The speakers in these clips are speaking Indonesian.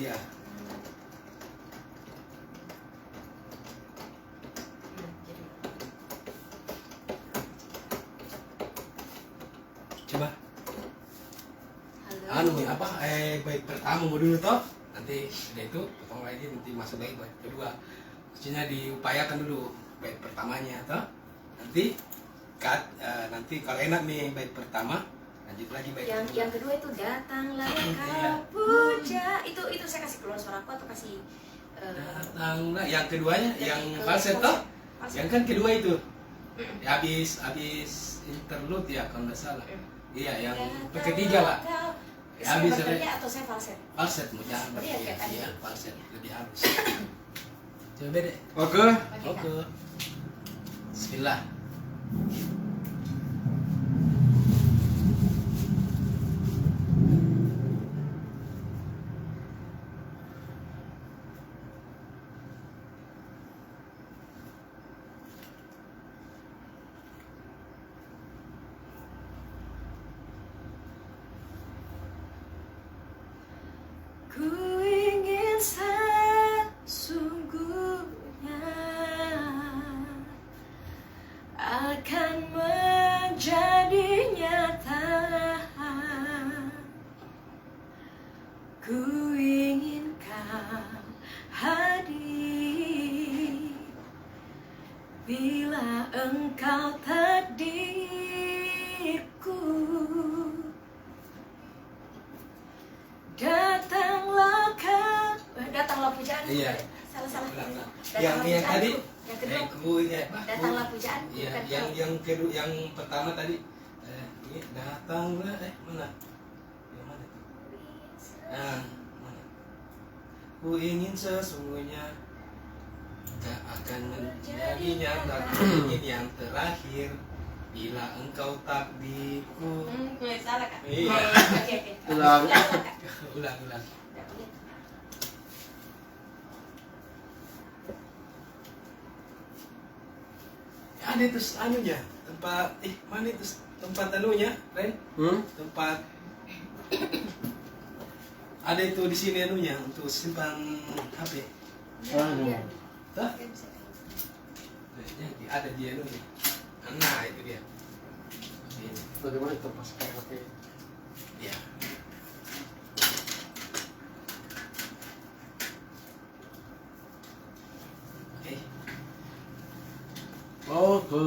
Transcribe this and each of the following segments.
Iya. Coba. Halo. Apa? Bait pertama mau dulu toh. Nanti udah itu potong lagi nanti masuk lagi bait kedua. Maksudnya diupayakan dulu bait pertamanya toh. Nanti nanti kalau enak nih bait pertama lanjut lagi bait yang kedua itu datanglah Iya. kau puja. Itu saya kasih keluar suara aku atau kasih datanglah yang keduanya Jadi yang ke falset toh. falset. Yang kan kedua itu. Ya, habis interlude ya kalau nggak salah. Iya, yang ketiga lah. Ya, Saya habis berkarya atau saya falset? falset mau jangan Oh, iya, kayak tadi. iya falset lebih halus. Coba beda. Oke. Oke. Bismillah. Ku ingin sesungguhnya akan menjadi nyata. Ku ingin kau hadir bila engkau takdirku. Datanglah pujaan. Iya. Salah. Yang tadi Yang kedua. Datanglah pujaan. Iya, bukan yang kedua yang pertama tadi ini datanglah mana? Yang mana tuh? Nah, mana? Ku ingin sesungguhnya tak akan menjadi nyata. Ku ingin yang terakhir bila engkau takdirku. salah kan? Iya. Oke. Ulang. Ulang. Ada itu anunya tempat mana itu tempat anunya Ren tempat ada itu di sini anunya untuk simpan HP Hah? Ada di anunya nah itu dia ini. Bagaimana itu pas pakai? Ya. Oke.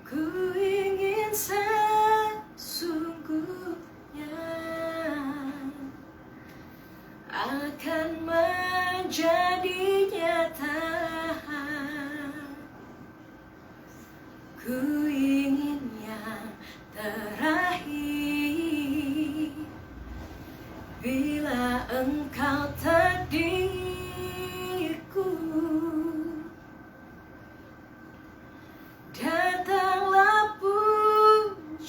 Ku ingin sesungguhnya akan menjadi nyata. Ku ingin yang terakhir bila engkau takdirku. Datanglah pujaanku,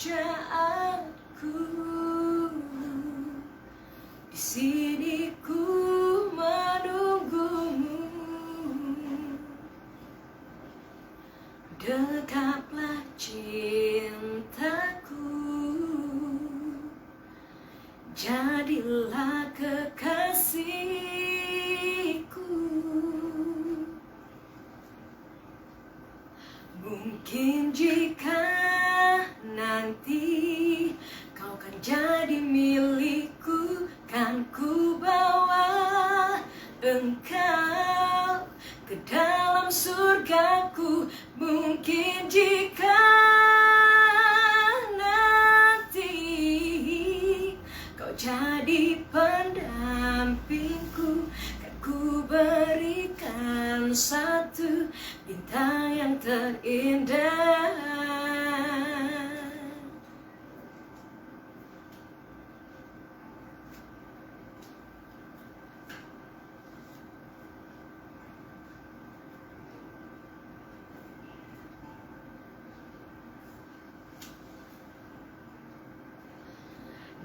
di sini ku menunggumu. Dekaplah cintaku, jadilah kekasihku. Mungkin jika nanti kau kan jadi milikku, kan ku bawa engkau ke dalam surgaku. Mungkin jika nanti kau jadi pendampingku, kan ku berikan satu bintang yang terindah.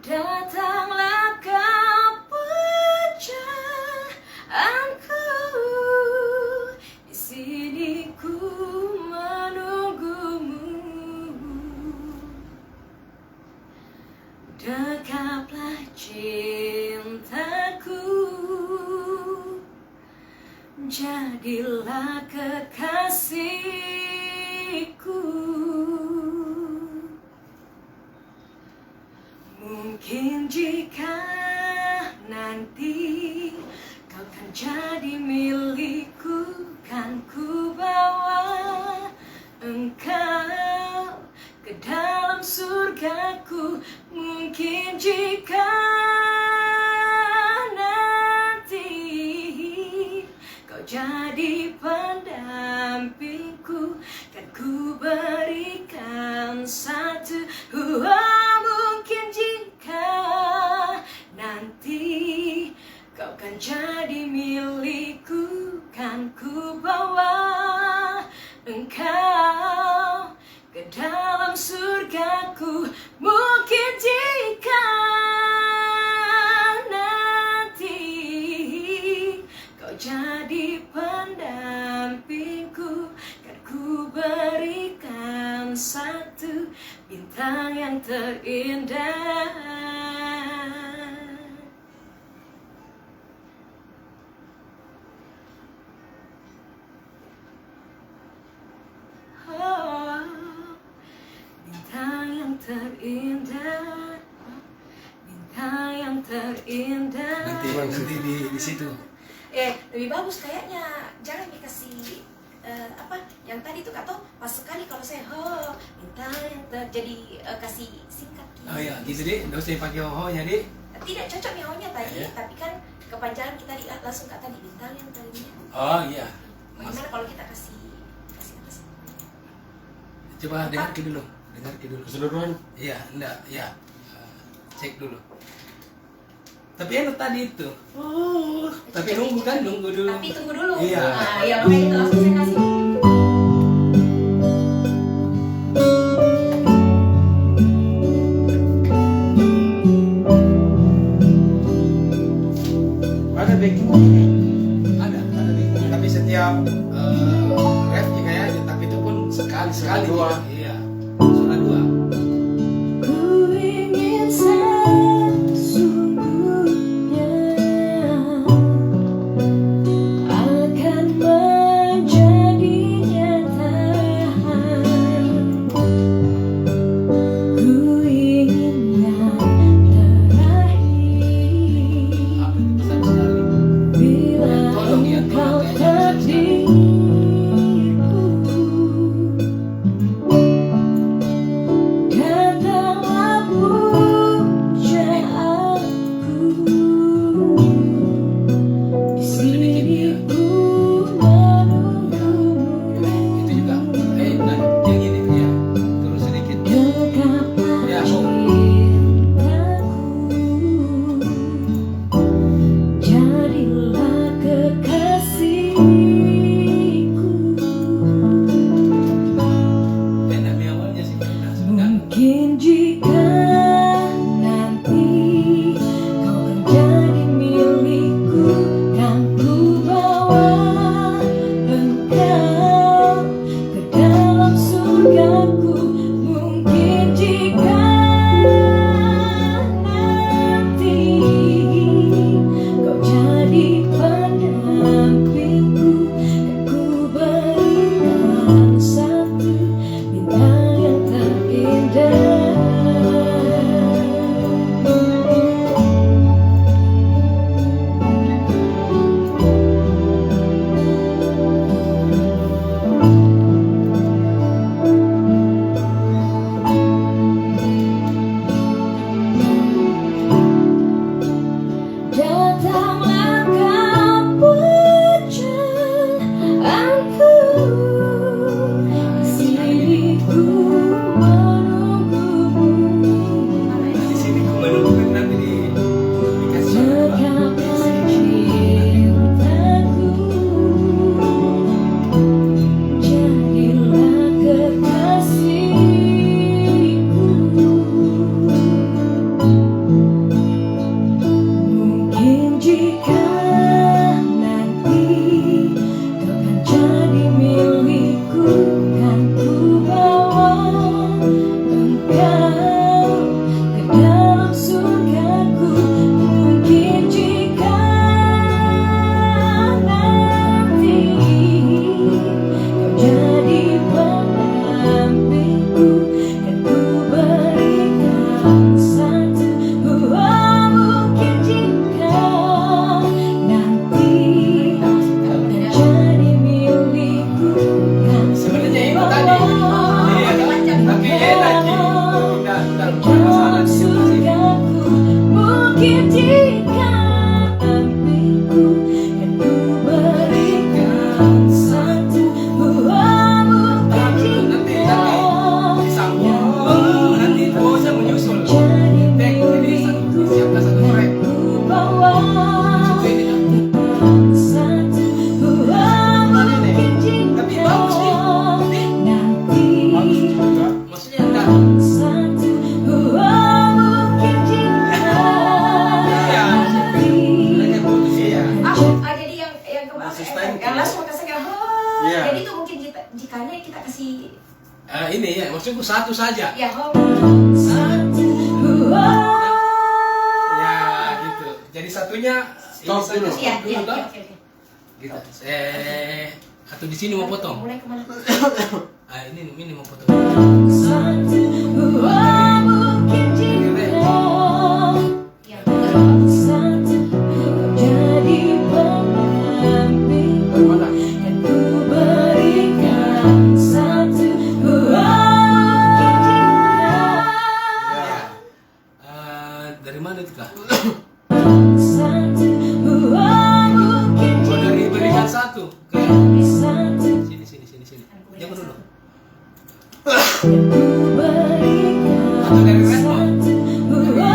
Datanglah kau pujaanku, di sini ku menunggumu. Dekaplah cintaku, jadilah kekasihku. Mungkin jika nanti kau kan jadi milikku, kan ku bawa engkau ke dalam surgaku. Mungkin jika nanti kau jadi pendampingku, kan ku berikan satu. Mungkin jika nanti kau kan jadi milikku, kan ku bawa engkau ke dalam surgaku. Mungkin jika nanti kau jadi pendampingku, kan ku berikan satu bintang yang terindah. Oh, bintang yang terindah, bintang yang terindah. Nanti di situ. Lebih bagus kayaknya jangan dikasih apa yang tadi tuh Kato pas sekali kalau saya bintang yang jadi kasih singkat gitu. Oh iya, gitu deh. Nggak usah pakai ho-nya deh. Tidak cocok nih ho-nya tadi, Iya. tapi kan kepanjangan kita langsung kata di bintang yang terindah. Oh iya. Bagaimana kalau kita kasih apa sih? Coba dengar dulu. Keseluruhan. Iya, enggak, ya. Cek dulu. Tapi enak tadi itu. Tapi nunggu dulu. Tapi tunggu dulu. Iya. Ya makanya itu langsung saya kasih. Ada backing. Ada backing. Tapi setiap ref ya kayaknya, tapi itu pun sekali Dua. juga. Iya. Suara dua. Ku ingin sesungguhnya akan menjadi nyata. Ku ingin yang terakhir Apa itu besar sekali. bila Tolong ya, engkau tolong kayaknya besar sekali. hadirku. time. Yang langsung kasih kayak Iya. Jadi itu mungkin jikanya kita kasih Ini ya, maksudku satu saja. ya Satu. Ya gitu. Jadi satunya Stop ini saja, dulu. stop Iya, dulu, iya, toh. oke, oke. Gitu. Atau di sini mau potong. Mulai kemana? Ini mau potong. Mungkin jika ya, jadi pendampingku dan ku berikan satu mungkin jika Ya. Dari mana itu kak? satu mungkin Oh, dari jika berikan satu. Oke. satu Sini. Jangan dulu. ku berikan Atau dari red mau? satu Coba.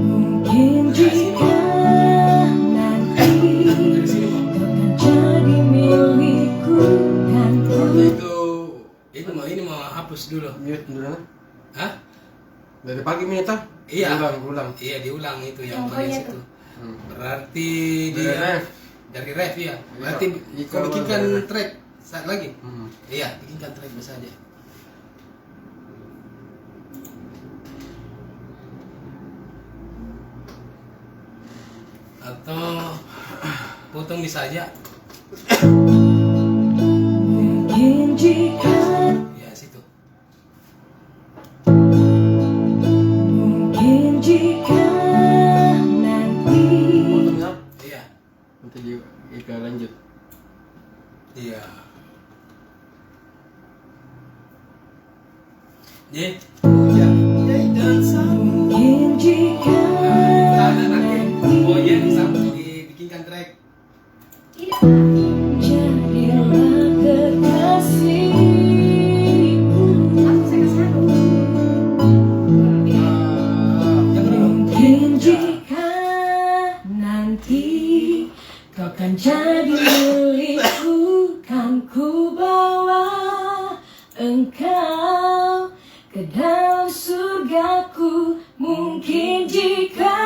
mungkin jika nanti Dari sini mau. kau kan jadi milikku dan ku Itu Ini mau hapus dulu. mute dulu nah. Hah? Dari pagi mute ah. Iya. Ulang. Iya, diulang itu yang Yang bagian banyak situ. tuh. Berarti Dari dia ref. dari ref ya. Berarti Iya, kau bikinkan dari ref. track saat lagi. Hmm. Iya, bikinkan track biasa aja. Atau potong bisa aja. mungkin jika Ya, situ. mungkin jika nanti Potong ya. Iya. Nanti di Ika lanjut. Iya. Jadi, ya, dan sama. mungkin jika Ada nanti. Oh iya, dibikinkan track. tidak jadilah kekasihku aku saya kasih Yang dulu. mungkin jika nanti kau kan jadi milikku kan ku bawa engkau ke dalam surgaku mungkin jika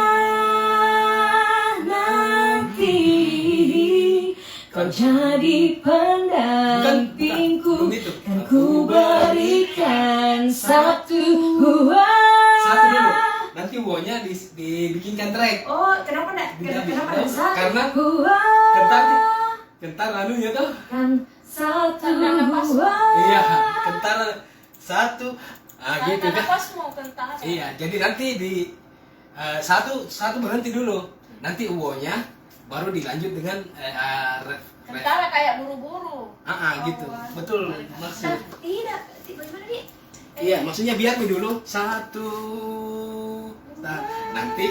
nanti kau jadi pendampingku Bukan, itu. kan ku berikan satu Satu dulu. Nanti wo-nya dibikinkan track. Oh, kenapa enggak? Kenapa enggak satu? Karena kentar anunya tuh. kan satu Iya, kentar satu. Gitu Karena kan. pas mau kental. Iya, jadi nanti di satu berhenti dulu. Nanti wo-nya baru dilanjut dengan Kental kayak buru-buru. gitu. Betul maksud. Tidak, bagaimana dia? Iya, maksudnya biar nih dulu satu. Nah, nanti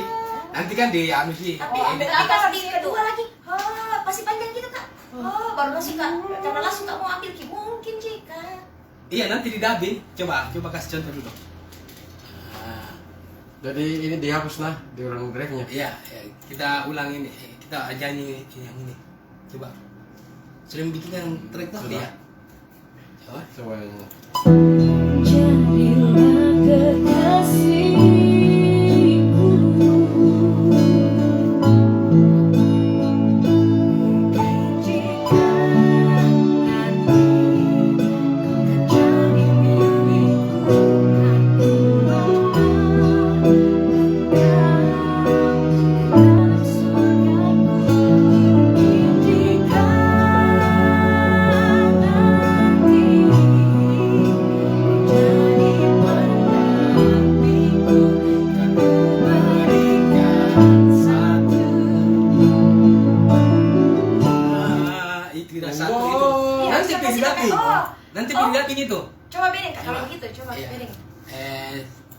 kan di anu sih, Tapi di edit. kalau di kedua lagi, pasti panjang gitu kak. Baru masih kak, karena langsung kak mau ambil ki mungkin jika. Iya, nanti di dubbing. Coba kasih contoh dulu. Jadi ini dihapus nah di ulang drive-nya. Iya, kita ulang ini. Kita nyanyi yang ini. Coba. Sudah bikin yang track tadi ya? Coba. Coba ini. Jadilah kekasihku. Mungkin jika nanti kau kan jadi milikku, kan ku bawa engkau ke dalam surgaku. Mungkin jika nanti jadi pendampingku kan ku berikan satu. Itu tidak satu Oh. itu. Iya, Nanti bisa pilih kasih dubbing. pakai, oh. Nanti Oh. pilih dubbing itu. Coba bedeng kak kalau Coba. gitu, coba Iya. bedeng.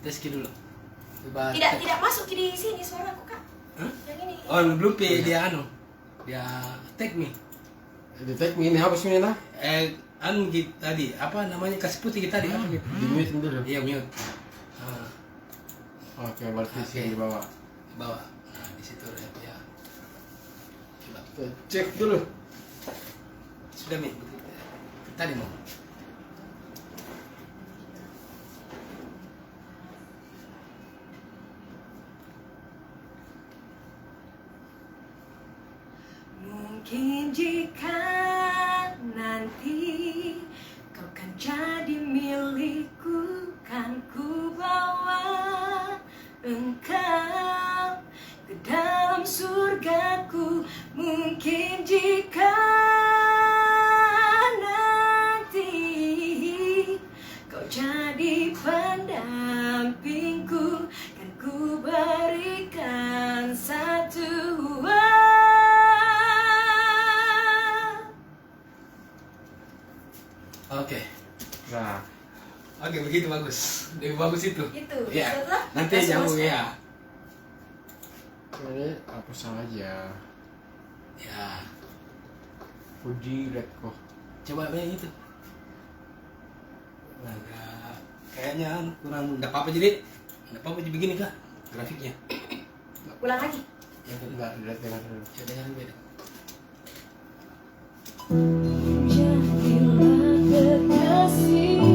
Tes dulu. Coba. Tidak masuk di sini suaraku kak. Hah? Yang ini. Oh, belum dia anu. Dia take me. Di take ini hapus ini nah. Anu gitu tadi, apa namanya kasih putih tadi apa gitu? Di mute dulu. Iya, mute. Ah, Oke, berarti Oke. sini di bawah. bawah. Nah, di situ ya. Coba. Cek dulu. Sudah Mi. Tadi mau. Mungkin jika nanti kau kan jadi milikku, kan ku bawa engkau ke dalam surgaku. Mungkin jika nanti kau jadi pendampingku, kan ku berikan satu Oke. Nah, Oke, begitu bagus. Lebih bagus itu. itu. Iya. Setelah Nanti kita nyambung selesai. ya. ini hapus aja. Ya. Fuji Red kok. Coba yang itu. Agak kayaknya kurang. Enggak apa-apa jadi. Enggak apa-apa jadi begini kak grafiknya. Ulang lagi. Yang kedua. Enggak, lihat dengan dulu. Ya dengan beda. Jadilah kekasihku,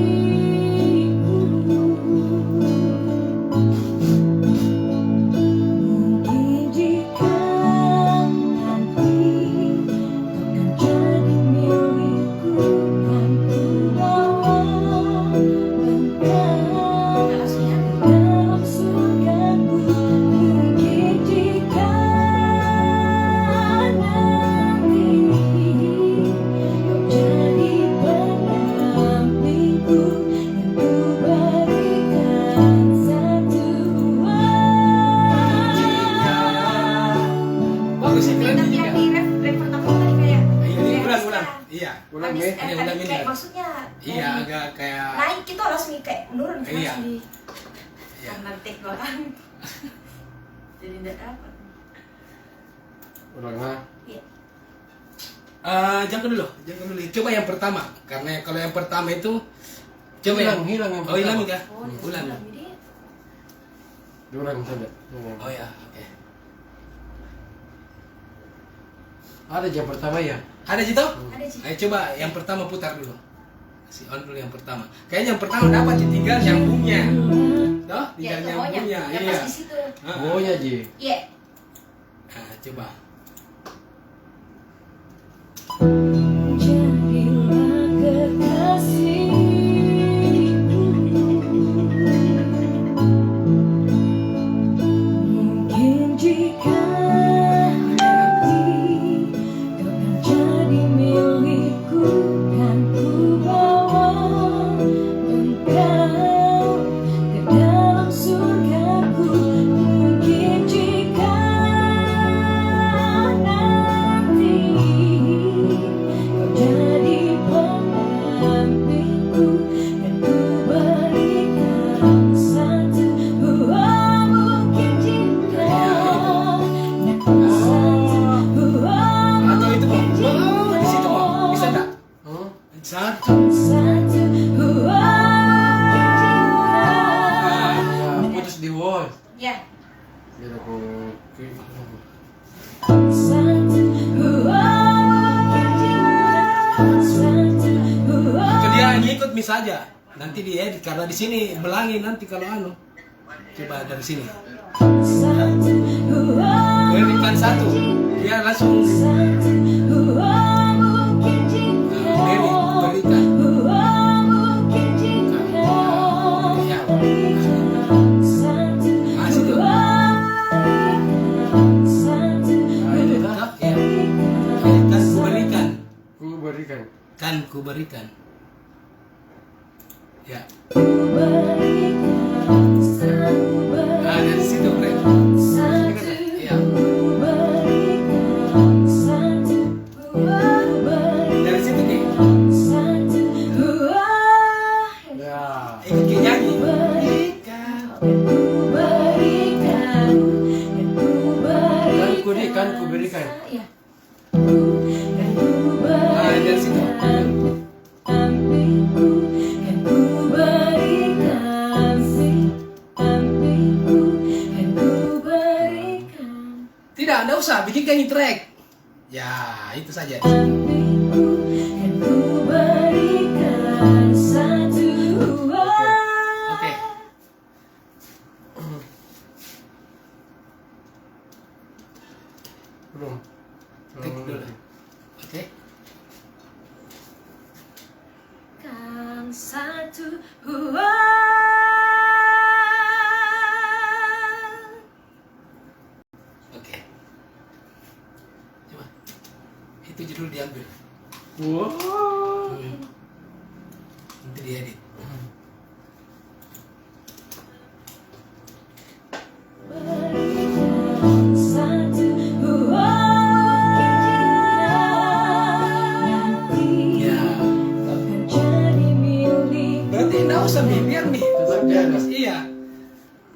mungkin jika nanti kau kan jadi milikku, kan ku bawa engkau ke dalam surgaku. Mungkin jika nanti kau jadi pendampingku, yang ku berikan satu Bagus ya keren Tapi juga. yang di ref pertama tadi kayak Ini ulang. Iya. Ulang habis nih. Ini tadi ulang ini. kayak maksudnya Iya dari agak kayak. naik gitu langsung kayak menurun kan Iya. langsung di Iya. karena take doang jadi tidak dapat. Ulang lah. Iya. Jangan dulu. Coba yang pertama. Karena kalau yang pertama itu coba Hilang, yang hilang yang Oh, hilang pertama. kah? Oh, Ulang. jadi Diulang saja. Oh ya, oke. Ada yang pertama ya. Ada Cito? ada sih. Ayo coba yang pertama putar dulu. Kasih on dulu yang pertama. Kayaknya yang pertama dapat tinggal nyambungnya. Toh? Ya, Tinggal itu maunya. nyambungnya. Ya Iya. pas di situ. Oh ya Ji. Iya. Nah, coba. Jadilah kekasihku, mungkin jika nanti kau kan jadi milikku, kan ku bawa engkau ke dalam surgaku. Mungkin jika nanti kau jadi pendampingku, dan ku berikan satu mungkin jika Atau itu mau? Oh, di situ mau? Bisa enggak? Hmm? Satu. satu Ya, putus di wall. ya Biar aku klik. satu Itu dia ngikut mis aja. Nanti dia edit karena di sini belangin nanti kalau anu. Coba dari sini. Berikan satu. Dia langsung berikan. Ya. Ah, situ. Ya. Kan ku berikan. Ku berikan. Kan ku berikan. Ya. Nah, dari situ, Bre. Iya. Dari situ, Ki. Ya. Ikut Ki nyanyi. Kan ku berikan. Iya. Ah, dari situ. Tidak, anda usah bikin kayak track. Ya, itu saja. Oke. Belum. Tik dulu. Oke. Kan satu Oke. Coba. Itu judul diambil. Wow. Nanti diedit. Ya. Berarti enggak usah bimbingan nih. Tetap jalan. Iya.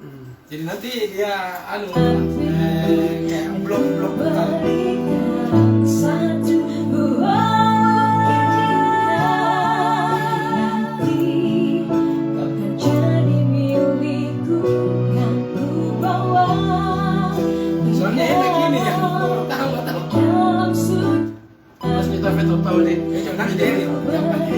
Hmm. Jadi nanti dia kayak blok-blok vokal. Soalnya enak gini ya. Tahu. Mas kita betul tahu nih. Nanti diedit. Gampang ya.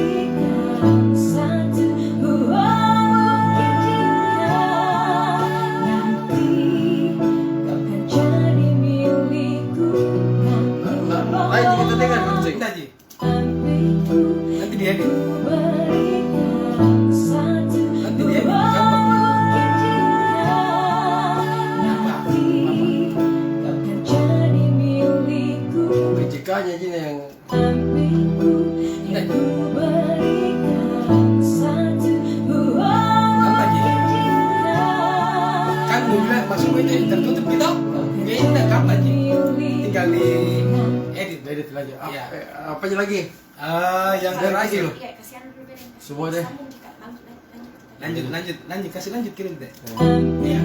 Lain kita dengar musik. Enggak, Ji. Nanti diedit. Nanti diedit. Gampang. Kejikannya gini yang Enggak, Ji. Gampang, Ji. Kan gue bilang masuk itu tertutup gitu. Ya enggak gampang, Ji. Tinggal di edit. edit lagi. Iya. Apa aja lagi? Yang Ada lagi terakhir. loh. Iya, kasihan dulu Beren. Semua deh. Lanjut, kasih lanjut kirim deh. Hmm. Iya.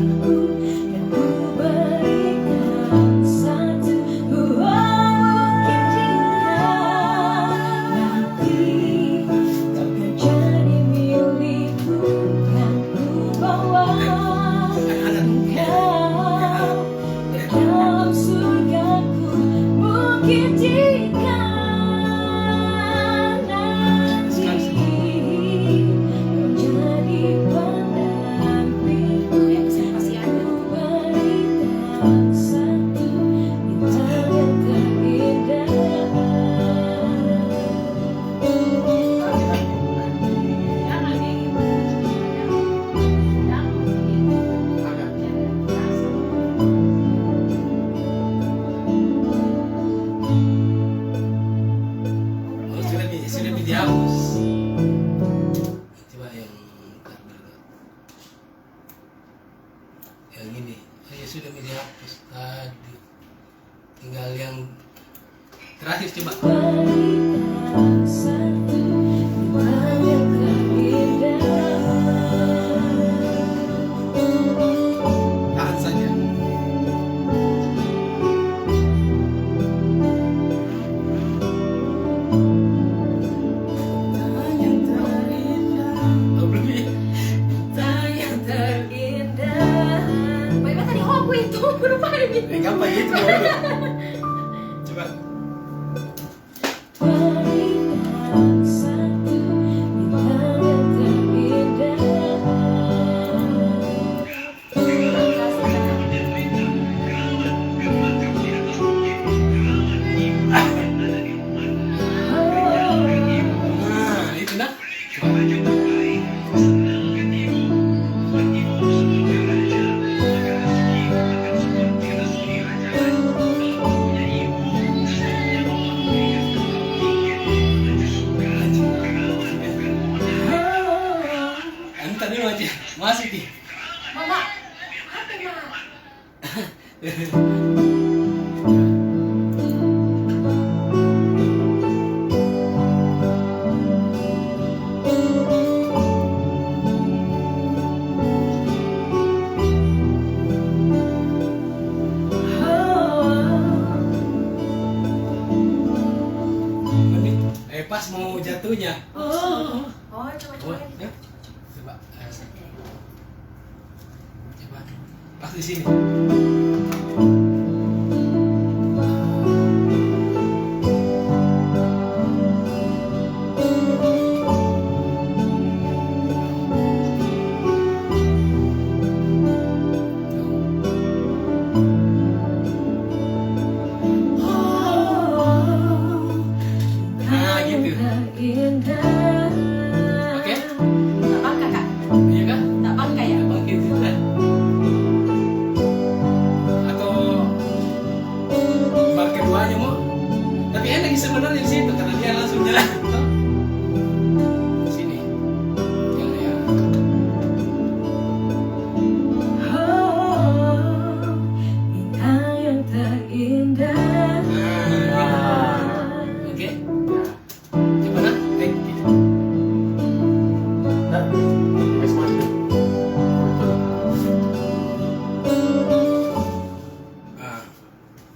Oh, sudah dihapus. Coba yang yang ini. Saya sudah dihapus tadi. Tinggal yang terakhir coba. Tahan saja. Oh, belum ya? Bagaimana tadi aku itu berubah ini? Gampang gitu dulu. Coba. Nah, itu nah. Entar dulu aja. Masih di. Mama, apa Mak? Pas mau jatuhnya. Oh, Oh, coba-coba lagi. ya. Coba. Coba. Pas di sini.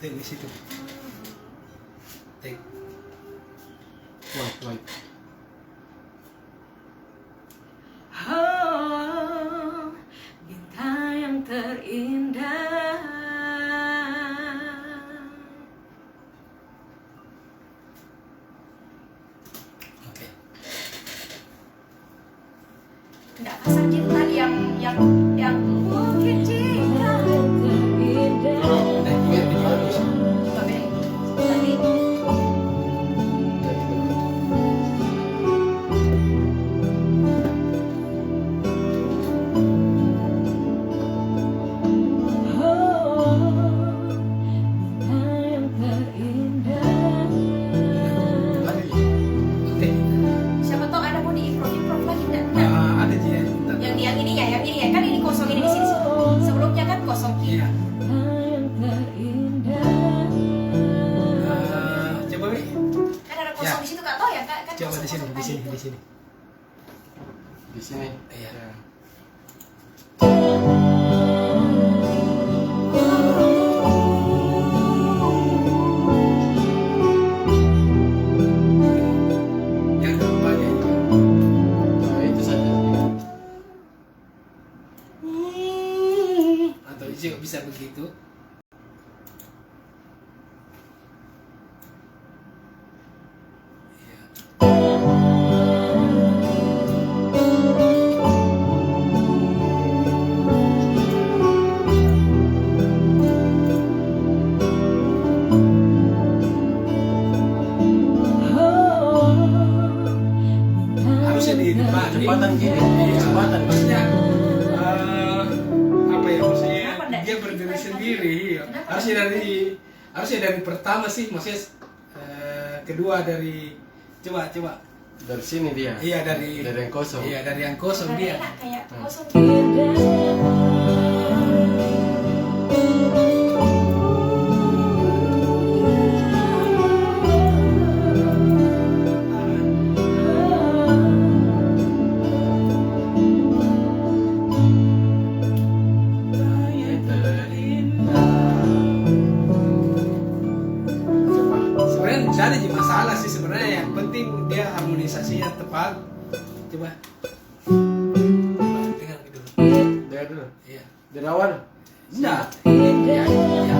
Take di situ. Take. Wait. Oh, bintang yang terindah. Oke. Nggak kasar gitu tadi yang mungkin jika terindah. Wait, di mana bisa? Coba deh. Tadi Ada ya? Oke. siapa tahu ada mau di-improve lagi enggak? Ada dia. Bentar. Yang ini ya, kan ini kosong ini di sini. Sebelumnya kan kosong. Iya. Coba Wi. Kan ada kosong Ya. di situ Kak Toh ya, Kak? Kan Coba di sini, kosong-kosong di sini, tadi di itu. sini. Di sini. Iya. Ya. Yang keempatnya itu. Nah, itu saja. Atau juga bisa begitu. Iya. Harusnya di depan. Kecepatan gini. Kecepatan. Maksudnya apa ya maksudnya Kenapa enggak dia di berdiri refresh sendiri. Iya. Kenapa Harusnya dari pertama sih maksudnya kedua dari coba Dari sini dia. iya dari yang kosong. iya dari yang kosong Karena dia. enak kayak kosong. Sebenarnya tidak ada masalah sih sebenarnya, yang penting dia harmonisasinya tepat. Coba dengar dulu. Dengar dulu. Iya. Dari awal. Enggak. Iya, iya.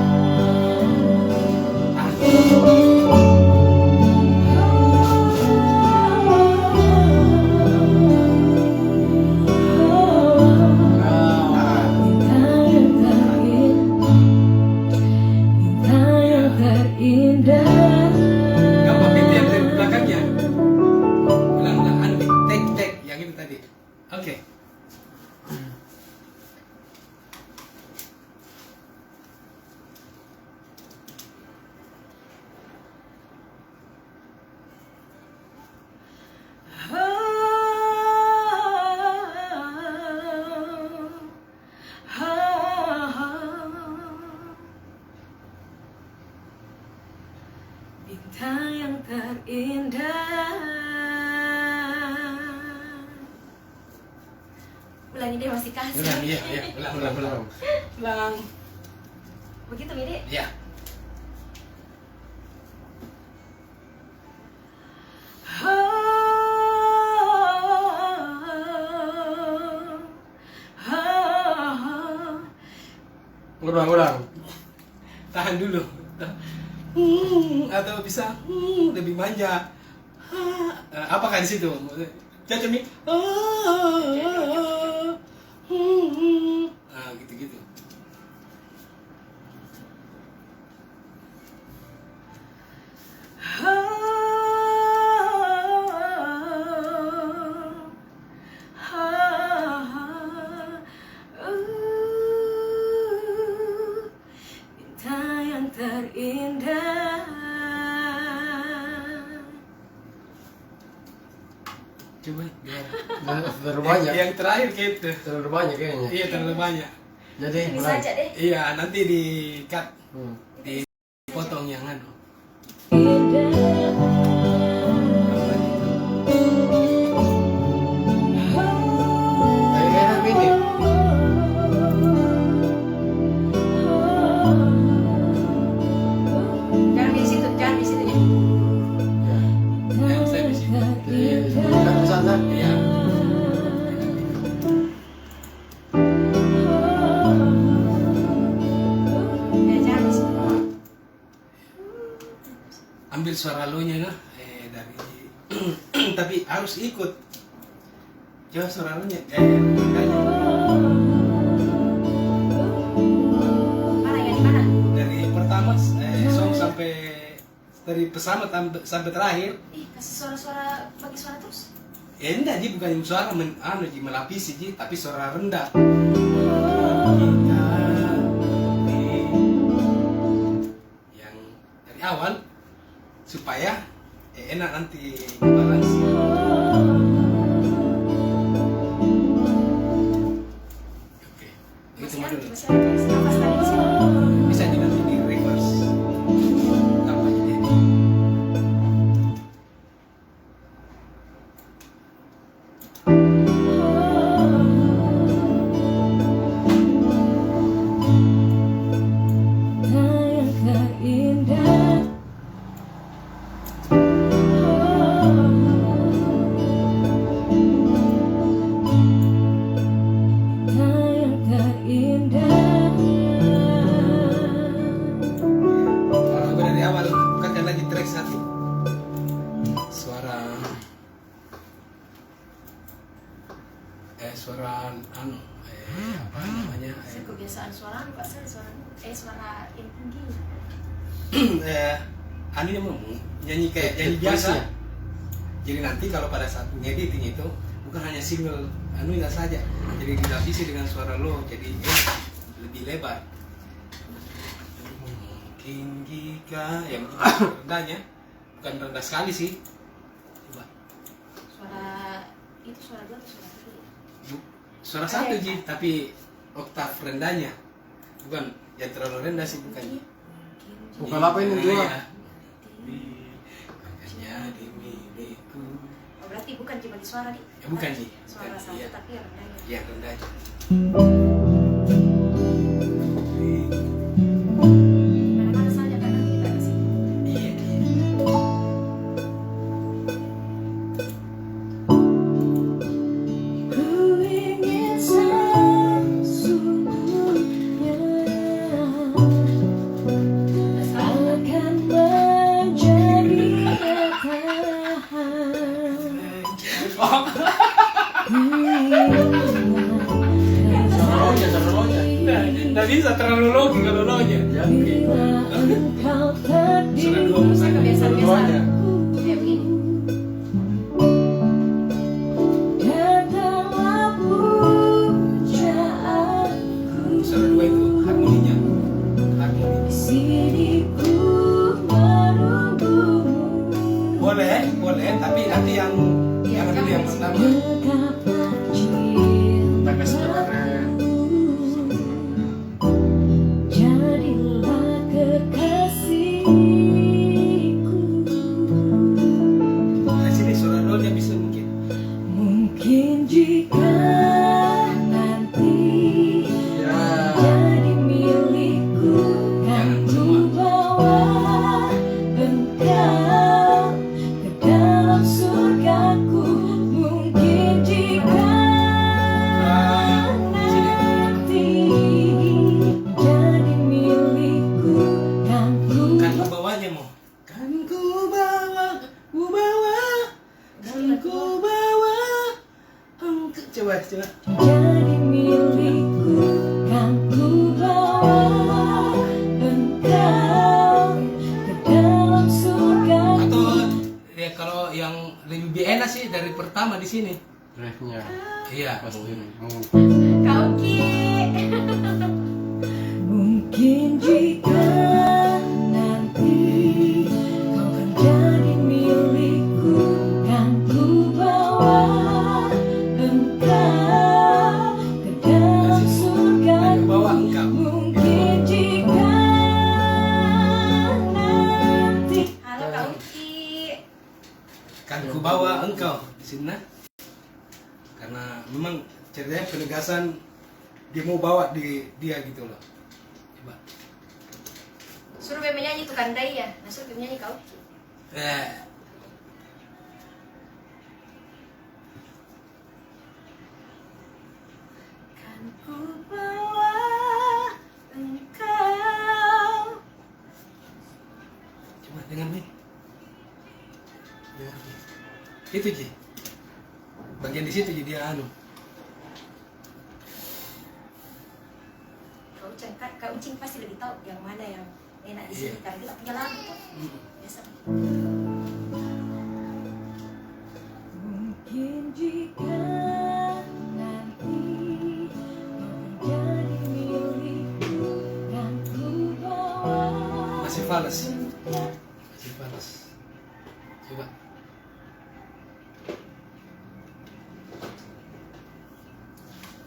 Gampang itu yang dari belakangnya. Ulang-ulang anu tek yang itu tadi. Oke. Bintang yang terindah. Ulangi deh masih kasih. Ulang iya, iya. Ulang. Ulang. Begitu Midi. Iya. Ulang. Tahan dulu. Atau bisa lebih manja. Apakah di situ? Cocok nih. Gitu-gitu. Bintang yang terindah. Coba biar. Terlalu banyak. Yang terakhir gitu. Terlalu banyak kayaknya. Iya terlalu banyak. Jadi Ini mulai. saja deh. Iya nanti di cut, Hmm. dipotong yang anu. Kayak ini. ambil suara lo-nya nah. Dari tapi harus ikut. Coba suara lo-nya. Makanya. Mana yang di mana? Dari pertama song sampai dari pertama sampai terakhir. Ih, kasih suara-suara, bagi suara terus. Enggak ji, bukan suara melapisi ji, tapi suara rendah. Yang dari awal supaya enak nanti balance. Oke, itu Masih ada, dulu. masih ada. Nafas tadi di sini. Bisa di nanti di reverse. Tambah jadi. Lagu dari awal, bukan lagi track satu. Suara apa namanya? Saya kebiasaan suara, Pak, saya suara yang tinggi. Anu yang mau nyanyi kayak nyanyi biasa. Jadi nanti kalau pada saat ngediting itu bukan hanya single anunya saja, jadi dilapisi dengan suara lo, jadi lebih lebar. Mungkin jika yang rendahnya bukan rendah sekali sih. Coba. Suara dua atau suara tiga? Suara satu ji, tapi oktav rendahnya bukan yang terlalu rendah sih, bukan. Bukan apa ini dua. Jadi milikku. Oh, berarti bukan cuma di suara, Di? Ya, bukan, Ji. Suara Bukan, satu iya. tapi yang rendahnya. Yang rendah aja. Mana-mana saja kan nanti kita kasih. Iya, iya. Ku ingin sesungguhnya akan menjadi Nggak bisa terlalu logi kalau logi. Sudah dua Saya kebiasaan Dua-duanya. kayak begini. Sudah dua itu harmoninya. Harmoni. Boleh, tapi nanti yang dulu yang pertama. Tapi sebenarnya Jadilah kekasihku. Nah, sini suara donya bisa mungkin. Mungkin jika nanti ya jadi milikku, kan ku bawa engkau ke dalam surgaku. Mungkin jika nanti jadi milikku, kan ku Kan ku bawanya mau. Kan ku bawa. Kan ku bawa. Coba. jadi milikku, kan ku bawa engkau ke dalam surga. Atau ya kalau yang lebih enak sih dari pertama di sini. refnya Iya. pasti. Kau Ki. Mungkin jika nanti kau kan jadi milikku, kan ku bawa engkau ke dalam surga. Kan ku bawa engkau. Mungkin jika nanti. Halo Kak Uki. Kan ku bawa engkau di sini nah. Karena memang ceritanya penegasan dia mau bawa dia gitu loh. Coba. Suruh Bebe nyanyi tuh Kandai ya. Nah, suruh Bebe nyanyi Kak Uki. Kan ku bawa engkau. Coba dengan ini. Itu Ji. Bagian di situ jadi dia anu. Kak Ucing pasti lebih tahu yang mana yang enak di sini Iya. karena kita punya lagu tuh. Mm. Biasa. Mungkin jika nanti kau menjadi milikku dan ku bawa Masih falas. Masih falas. Coba.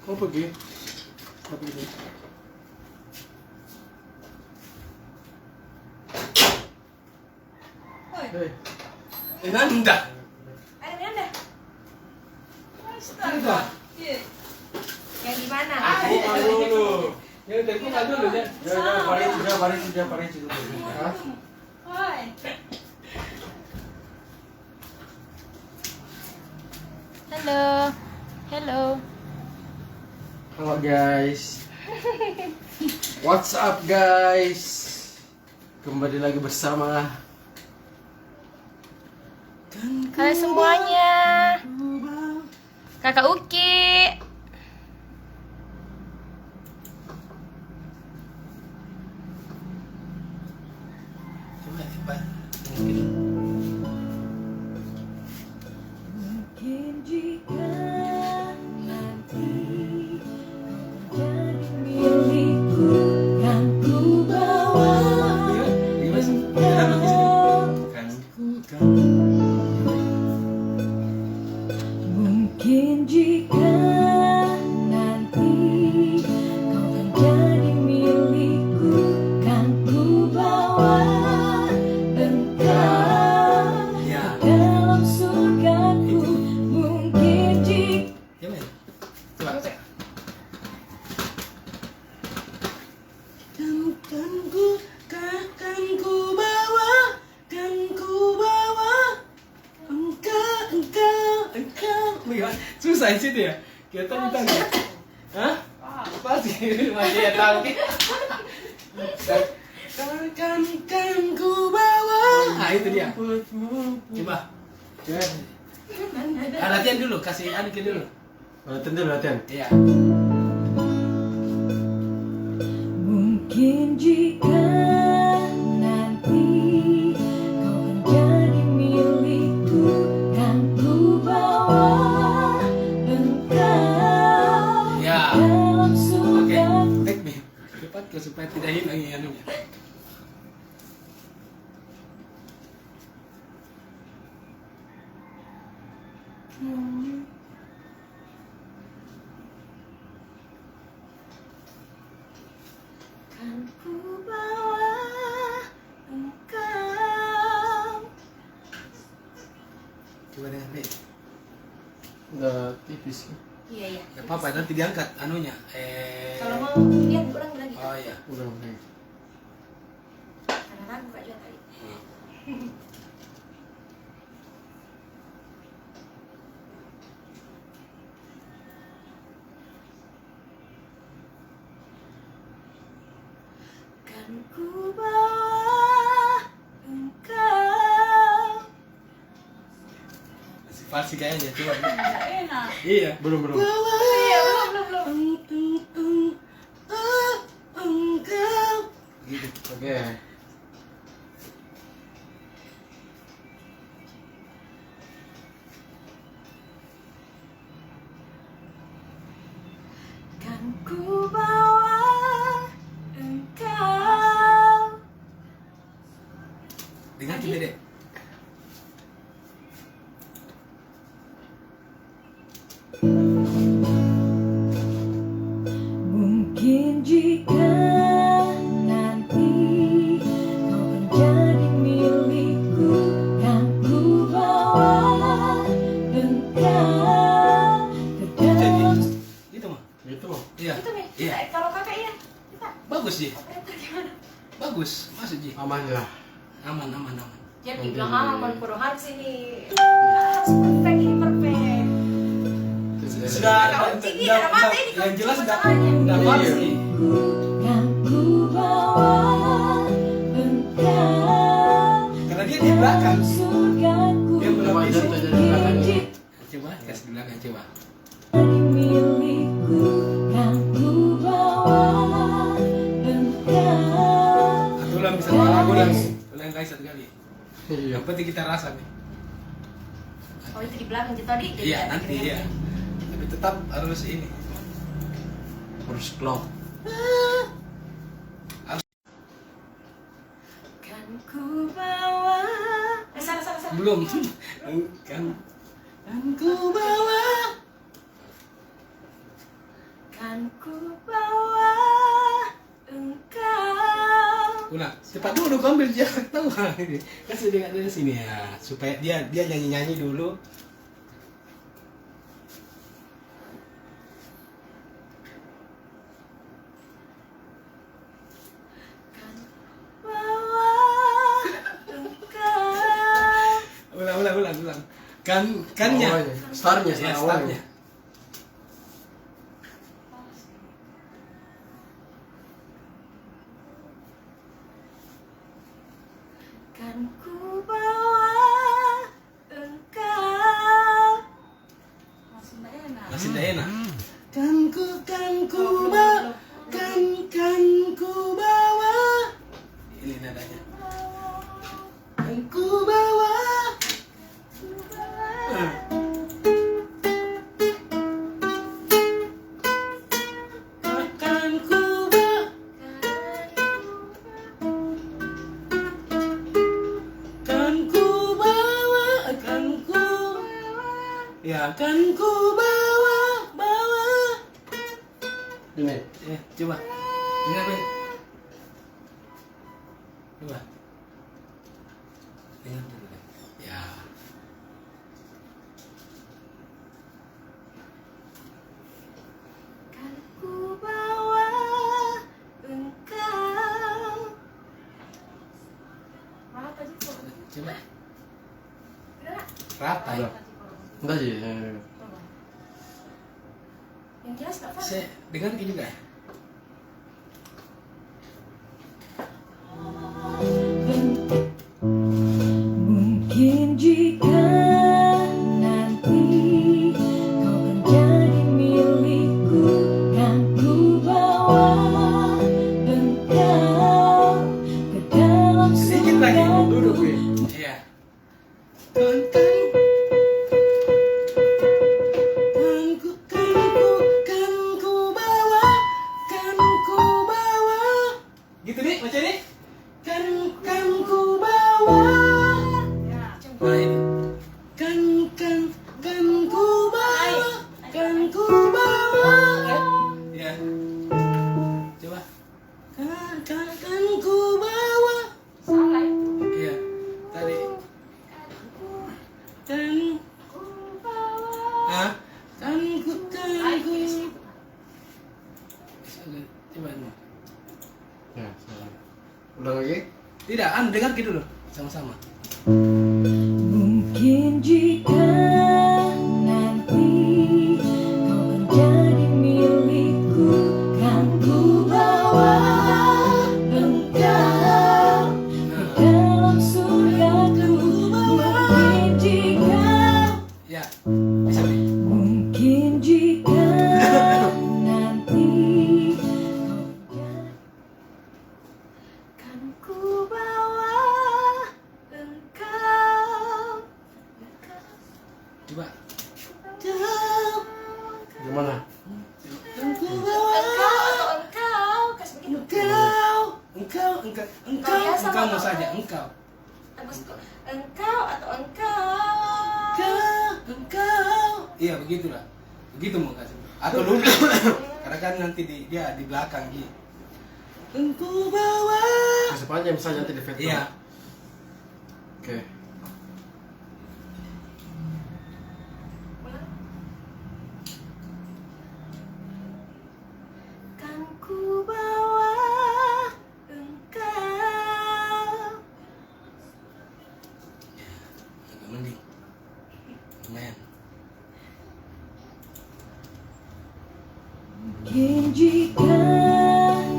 Kau pergi? Kau pergi? Hei, Nanda. Ada Miranda? Astaga. Yang di mana? Buka dulu. Ya dari buka dulu ya. Parece dulu. Hah? Hai. Halo. Halo. Halo guys. What's up guys? Kembali lagi bersama Halo semuanya. Kakak Uki. Coba coba. Mungkin. Mungkin jika nanti kau menjadi milikku kan ku bawa Mungkin jika nanti kau menjadi milikku kan ku bawa engkau Ya. dalam surgaku. Mungkin jika Ya men. Coba. Kan ku bawa engkau. Susah sih dia. Kita minta nggak? Hah? Pasti masih ya tahu. Kan ku bawa. Nah itu dia. Coba. ya. Latihan dulu, kasih Anike dulu. Latihan dulu latihan. Iya. Mungkin jika nanti kau menjadi milikku kan ku bawa engkau Ya. dalam Oke. surgaku. Take me. Cepat ke supaya tidak hilang ya anunya. Kan ku bawa engkau. Coba dengan baik. Udah tipis sih. Iya iya. Gak apa-apa, nanti diangkat anunya. Kalau mau lihat ulang lagi. Oh iya. Udah mulai. Karena lagu Kak juga tadi. Kan ku bawa engkau. Masih falsi kayaknya, coba. Enak. Iya. Belum belum. Iya, belum. Gitu. Oke. Kan ku bawa engkau. Dengar kita deh. Mungkin jika nanti kau menjadi milikku kan ku bawa engkau ke dalam. Gitu mah. Itu mah. Iya. Itu nih. Iya. Kalau kakak iya. Kita Bagus Ji. operator gimana? Bagus. Masuk Ji. Aman lah. Aman, aman, aman. Jadi Nanti- bilang aman, kudu harus ini. Harus perfect ini perfect. Sudah, Kak Ucing ini ada mata ini, Kak yang jelas Ucing udah masalahnya. udah falsi. Iya. Kan ku bawa engkau Karena dia di belakang. surgaku. Dia belakang. Coba aja jadi belakangnya. satu kali. Ulang lagi satu kali. Iya. Yang penting kita rasa nih. Oh itu di belakang itu tadi. Iya nanti ya. Tapi tetap harus ini. Harus klop. Kan ku bawa. Salah. Belum. Kan ku bawa. Kan ku bawa engkau. Ulang. Cepat dulu kau ambil dia tahu ini. Kasih dia dari sini ya, supaya dia nyanyi dulu. Kan bawa engkau. Ulang. Kannya. Awalnya. Startnya, Ya, awalnya. startnya. Kan ku bawa engkau. Masih nggak enak. Masih tidak enak. Kan ku bawa. Kan ku bawa. Ini nadanya. Kan ku bawa. Ah. Kan ku bawa. Kan ku bawa. Kan ku. Ya, kan ku bawa. Ini. Coba. Dengar, Ben. Coba. Dengar dulu, Ben. Ya. Kan ku bawa engkau. Mana tadi kok? Coba. Udah, Rata ya. Entar sih. yang jelas Kak Fat. Saya dengar ini juga. Mungkin jika nanti kau kan jadi milikku, kan ku bawa engkau ke dalam Sedikit lagi, surgaku. duduk, Ben. Iya. Kan ku bawa. Gitu nih, baca nih. Kan ku bawa. Nah ini. Kan ku bawa. Kan ku bawa. Ya. Coba. Kan ku bawa. Salah itu. Iya. Tadi. Kan. Hah? Kan ku. Coba nih. Ya, salah. Ulang lagi. Tidak, dengar gitu dulu. Sama-sama. Mungkin jika nanti kau kan jadi milikku, kan ku bawa engkau ke dalam surgaku. Mungkin jika, Ya. Bisa nih. mungkin jika nanti Kan ku bawa engkau. Coba. Gimana? Kan ku bawa. Engkau kasih begitu. Engkau mau saja, engkau. Maksudku, engkau atau engkau. Iya, begitulah. Begitu mau kasih. Atau lu. Karena kan nanti dia di belakang gitu. Engkau bawa. Masih panjang misalnya nanti di veto. Iya. Oke. Kan ku bawa engkau. Agak mending. Lumayan. mungkin jika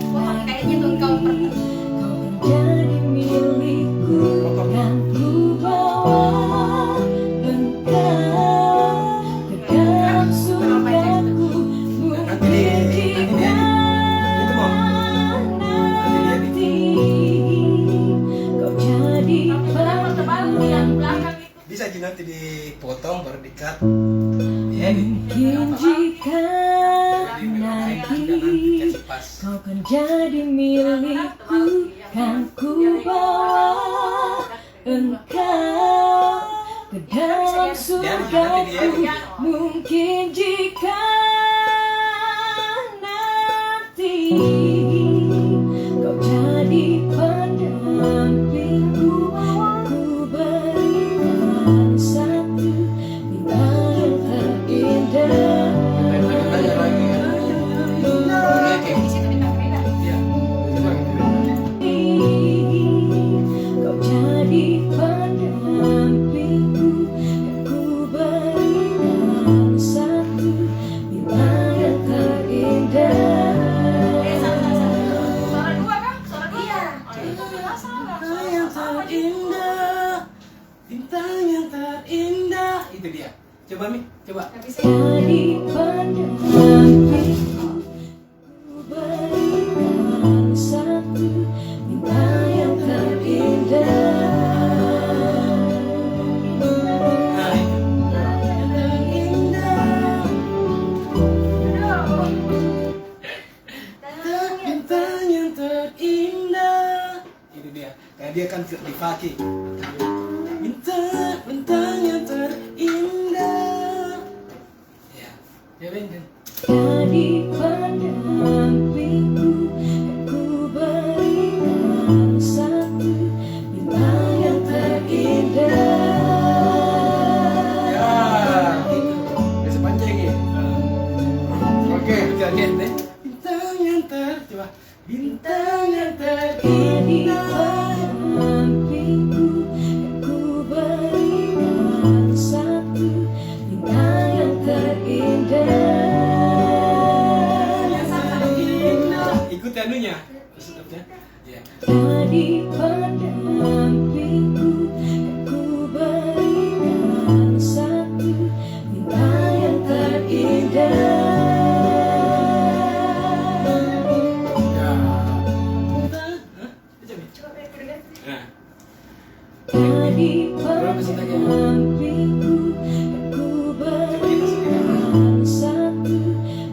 Wah, kayaknya tuh engkau kau kan jadi milikku, kan ku aja nanti dipotong baru di-cut. Mungkin jika nanti kasih pas. kau kan jadi milikku, kan ku bawa engkau ke dalam surgaku. Mungkin jika nanti kau jadi pendampingku, ku berikan satu bintang yang terindah. Tanya lagi ya. Di situ bintang merah. Iya. Kau jadi pendampingku, dan ku berikan satu bintang yang terindah. Suara dua kan? Suara dua. Iya. Oh, itu bilang salah. Bintang yang terindah, bintang yang terindah. Itu dia. Coba Mi, coba. Nggak bisa. Jadi pendampingku, ku berikan satu bintang yang terindah. Nah, itu. Terindah, bintang yang terindah. Itu dia. Kayak dia kan di Faki. Bintang, bintang yang terindah. Ya, ya Ben. Jadi pendampingku, dan ku berikan satu bintang yang terindah. Ya, gitu. Bisa panjang ya. Oke. Bisa lihat deh. Bintang yang coba. Bintang yang Jadi terindah. pendampingku, dan ku berikan satu bintang yang terindah. Ikut anunya. Maksudnya. Ya. Jadi pendampingku, dan ku berikan satu bintang yang terindah. Ya. Hah? Baca, Mi. Coba Ben, kedengeran. Nah. Jadi Berapa sih tadi? pendampingku, dan ku berikan satu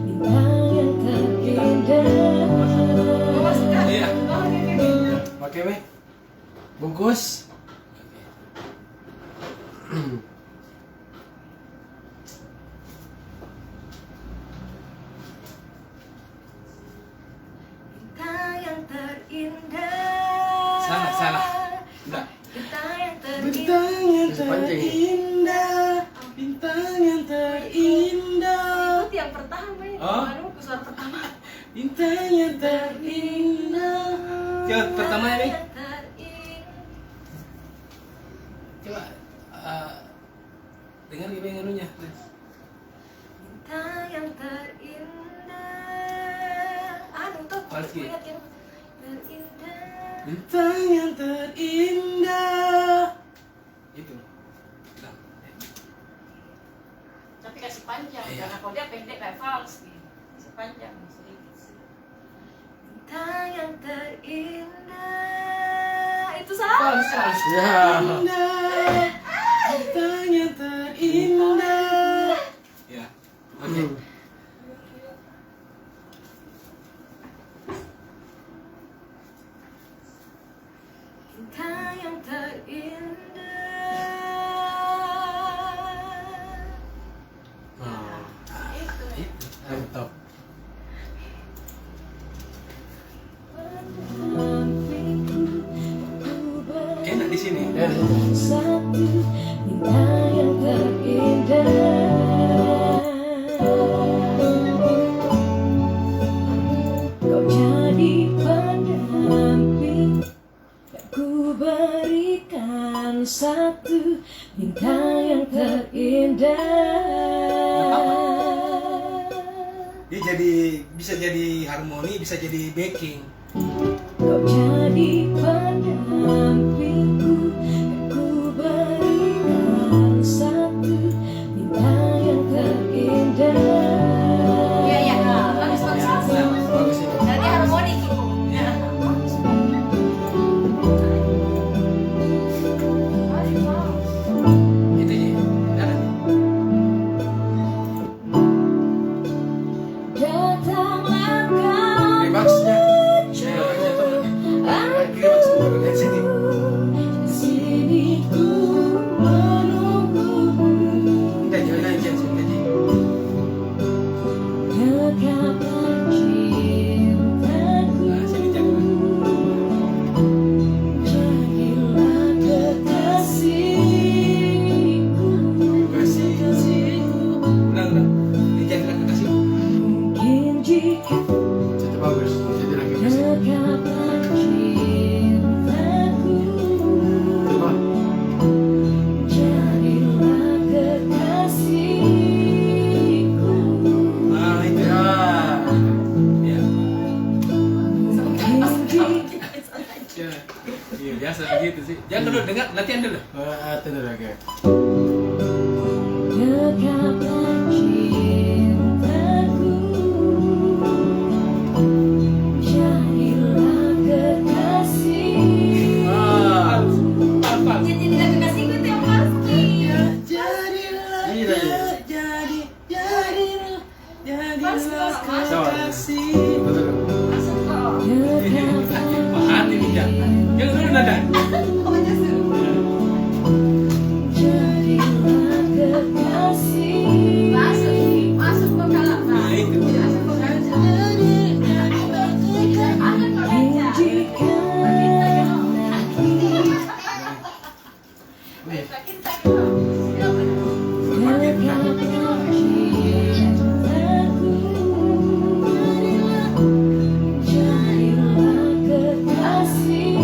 bintang yang terindah. Iya. Oke, Weh. Bungkus. Bintang yang terindah. Salah, salah. Enggak. Bintang yang terindah. Bintang yang Bisa pancing. terindah. Bintang yang terindah. Itu yang pertama ya. Oh. Baru ke suara pertama. Bintang yang terindah. Coba pertama ini. Coba dengar gimana yang anunya. Bintang yang terindah. Anu tuh. Pasti. Lihat yang Terindah. Bintang yang terindah. Itu. Nah, Tapi kasih panjang. Iya. Karena kalau dia pendek kayak fals nih. Kasih panjang. Sedikit. Bintang yang terindah. Itu salah. Fals, fals. Ya. Indah. Bintang yang terindah. Ya. Oke. Bintang yang terindah. Nah, Itu. mantap. Enak di sini. Ya. Satu bintang yang terindah. Kau jadi pendamping, dan ku berikan satu bintang yang terindah. Dia bisa jadi harmoni, bisa jadi backing. Kau jadi pendampingku, dan ku berikan satu bintang yang terindah. Iya, iya. Bagus, bagus, bagus. Bagus ini. Nanti harmoni gitu. Ya. Bagus. Itu biasa begitu sih. Jangan dulu dengar, latihan dulu. Tentu lagi. Dekaplah cintaku, jadilah kekasih. Apa? Jadi tidak kekasihku itu yang pasti. Jadilah, Iya, iya. jadilah Sama. kekasih. Betul. Masuk kok. Hati nih jangan. Jangan dulu nada. Pokoknya seru. Jadilah kekasih. Masuk kok kalau Nah, itu. masuk kok aja. Ada kok aja. Jika Kita kok. dekaplah cintaku, jadilah kekasihku.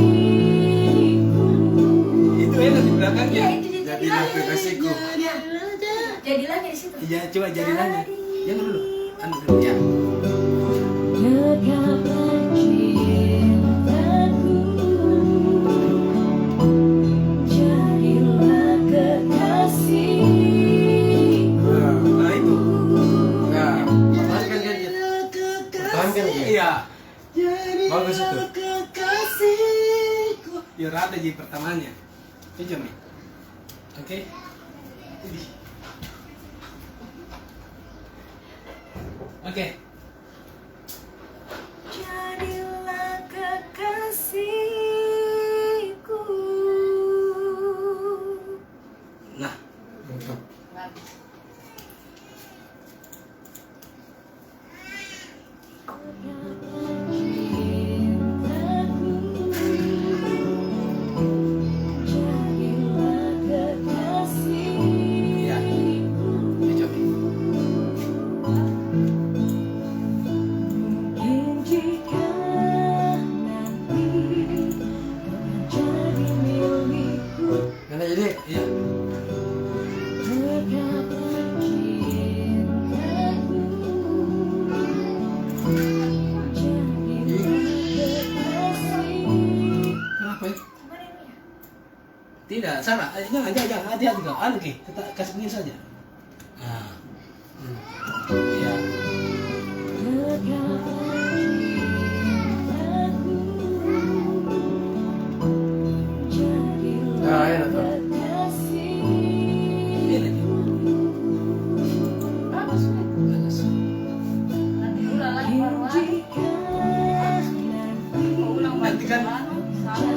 Itu enak di belakangnya. Ya itu Jadilah kekasihku. Jadilah di situ. Iya, coba jadilah. Jangan dulu. Anu dulu ya. Dekaplah cintaku, jadilah kekasihku. Nah, itu. Nah, pertahankan kan dia. Pertahankan dia. Iya. Bagus itu. Kekasihku. Ya rada jadi pertamanya. Itu nih. Oke. Ini. Oke. Jadilah kekasihku. Nah, Mantap. Bagus. iya. Ini coba. Karena jadi Iya. Kenapa ya? Tidak, salah. Jangan. Hati-hati kau. Anu Ki, kita kasih begini saja. Nah. Iya. nah, enak tuh. Ini lagi. Bagus. Bagus. Nanti ulang lagi baru. Ulang Nanti kan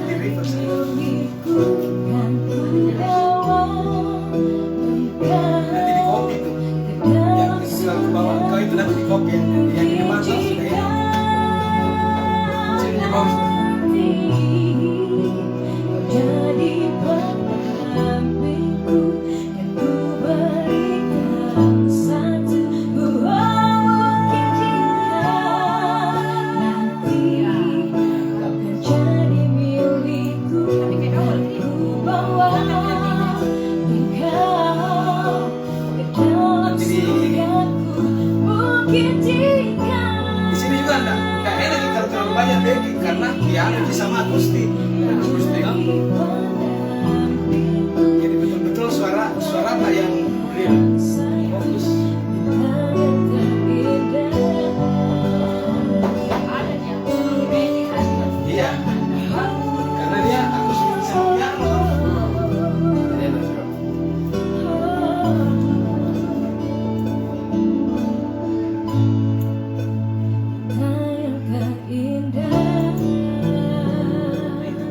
di reverse. Nanti di copy tuh. Yang disuruh ke bawah kau itu nanti di copy. Yang di depan tuh sudah ya. Sininya bagus tuh. Jadi pendampingku yang ku berikan satu mungkin jika nanti kau kan jadi milikku, ku bawa engkau ke dalam surgaku. Mungkin jika Di sini juga enggak enak nih kalau terlalu banyak backing karena piano sama akustik. Akustik. Jadi betul-betul suara apa yang real. Fokus. ada yang ini ada. Iya. Karena dia akustik sama piano. Enak tuh.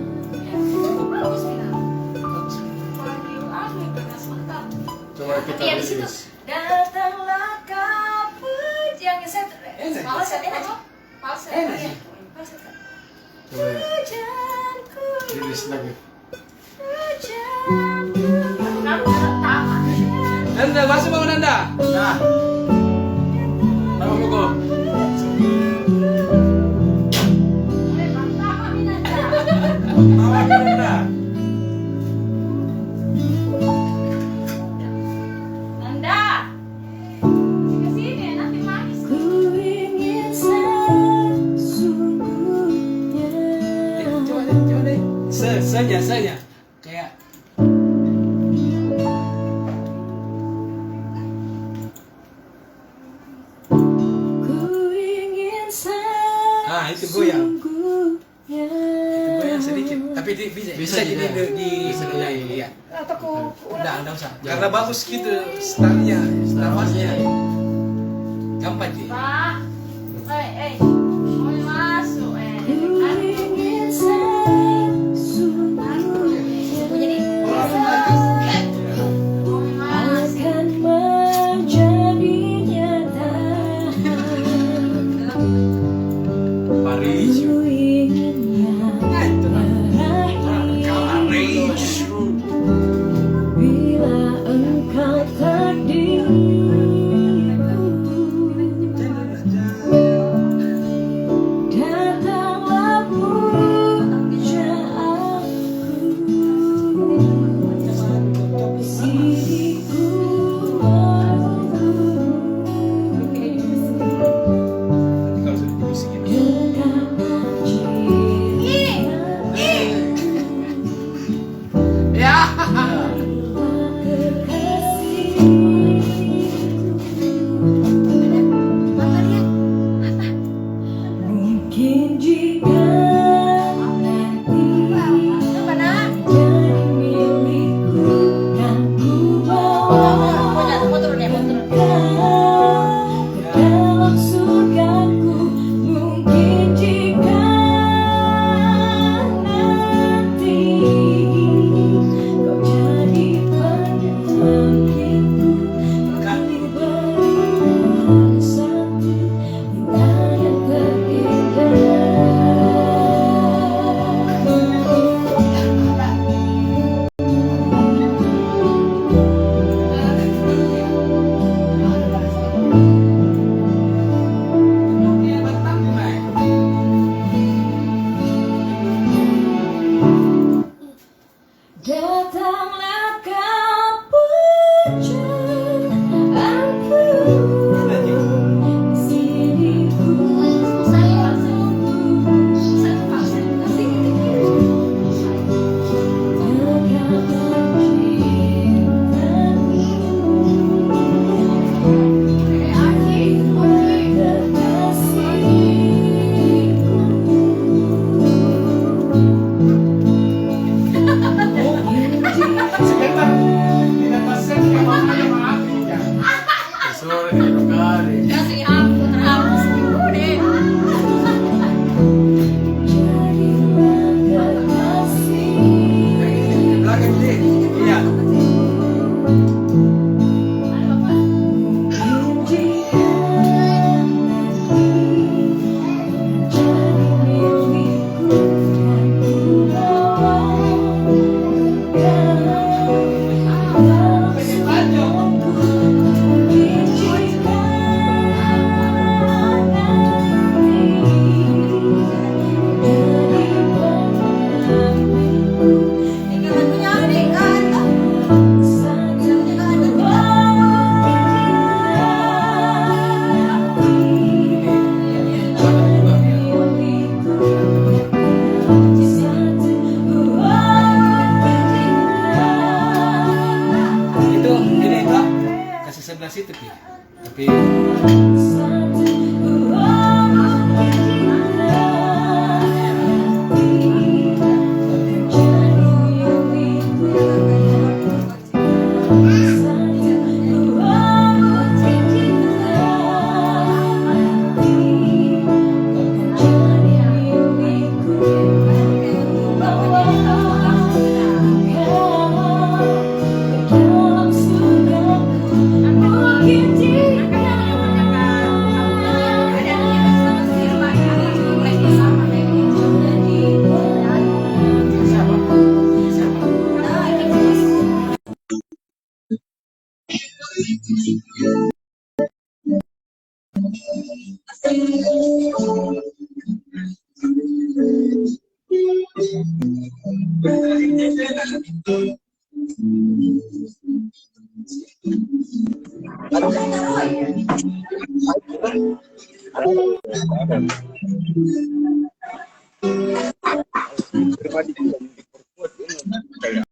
Bagus bilang. Lagi anu bekas mantap. Coba kita Iya di situ. rilis. Datanglah kau yang saya Enak. falset enak sih. Falset. Enak sih. Falset kan. Coba ya. Hujanku, Rilis lagi. hujanku. Kamu tamat. Nanda, masuk bangun Nanda. Nah. Apa pukul? Tamat minta. Bawa Nanda. Nanda. Ke sini nanti manis. Ku ingin sesungguhnya Coba deh. Senya biasanya kayak Ku ingin itu goyang. sesungguhnya. Itu goyang sedikit, tapi bisa jadi di iya. Atau ku Enggak usah. Karena bagus gitu startnya, nafasnya. Gampang sih. Pak. Mau masuk Ku ingin sesungguhnya. jadi Akan menjadi nyata. Paris. Ku ingin yang terakhir. Bila engkau takdirku, datanglah pujaanku. Siriku Kalau sudah dibisikin. dekatlah cinta. Ya. Mungkin jika nanti jadi milikku, kan ku bawa ke dalam surgaku. Mungkin jika nanti kau jadi pendampingku, kan ku berikan satu bintang yang terindah. Datanglah kau pujaanku. Siriku dekatlah Belakang deh. Iya. Itu ini enggak kasih sebelah situ Pi. Tapi Terima kasih.